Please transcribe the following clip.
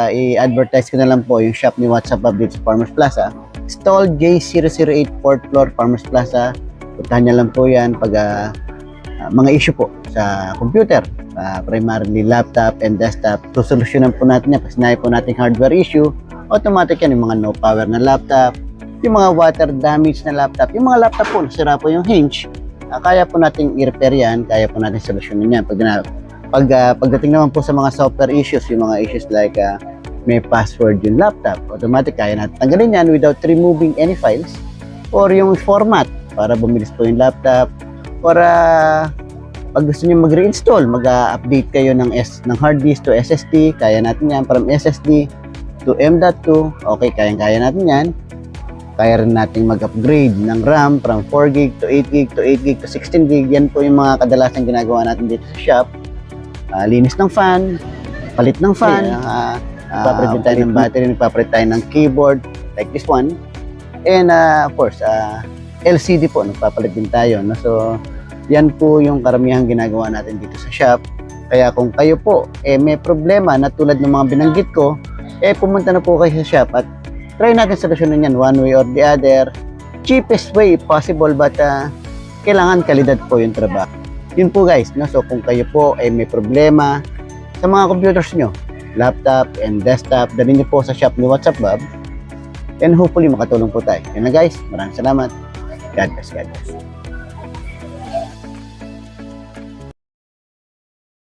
I-advertise ko na lang po yung shop ni WhatsApp Bob dito sa Farmers Plaza. Stall J008 4th floor Farmers Plaza. Puntahan niya lang po yan pag mga issue po sa computer, primarily laptop and desktop. Sosolusyonan po natin yan. Pag sinabi po natin hardware issue, automatic yan yung mga no power na laptop, yung mga water damage na laptop, yung mga laptop po, nasira po yung hinge, kaya po natin i-repair yan, kaya po natin solusyonan yan. Pagdating naman po sa mga software issues, yung mga issues like may password yung laptop, automatic kaya natin tanggalin yan without removing any files, or yung format para bumilis po yung laptop, or pag gusto niyo mag-reinstall, mag-update kayo ng hard disk to SSD, kaya natin yan. From SSD to M.2, okay, kaya natin yan. Kaya rin natin mag-upgrade ng RAM from 4GB to 8GB to 8GB to 16GB. Yan po yung mga kadalasan ginagawa natin dito sa shop. Linis ng fan, palit ng fan, nagpapalit din tayo ng battery, nagpapalit tayo ng keyboard, like this one. And of course, LCD po, nagpapalit din tayo. No? So, yan po yung karamihang ginagawa natin dito sa shop. Kaya kung kayo po may problema na tulad ng mga binanggit ko, pumunta na po kayo sa shop at try natin solusyonan yan one way or the other. Cheapest way possible, but kailangan kalidad po yung trabaho. Yun po guys, no? So kung kayo po may problema sa mga computers nyo, laptop and desktop, dalhin nyo po sa shop ni WhatsApp Bob, and hopefully makatulong po tayo. Yun na guys, maraming salamat. God bless, God bless.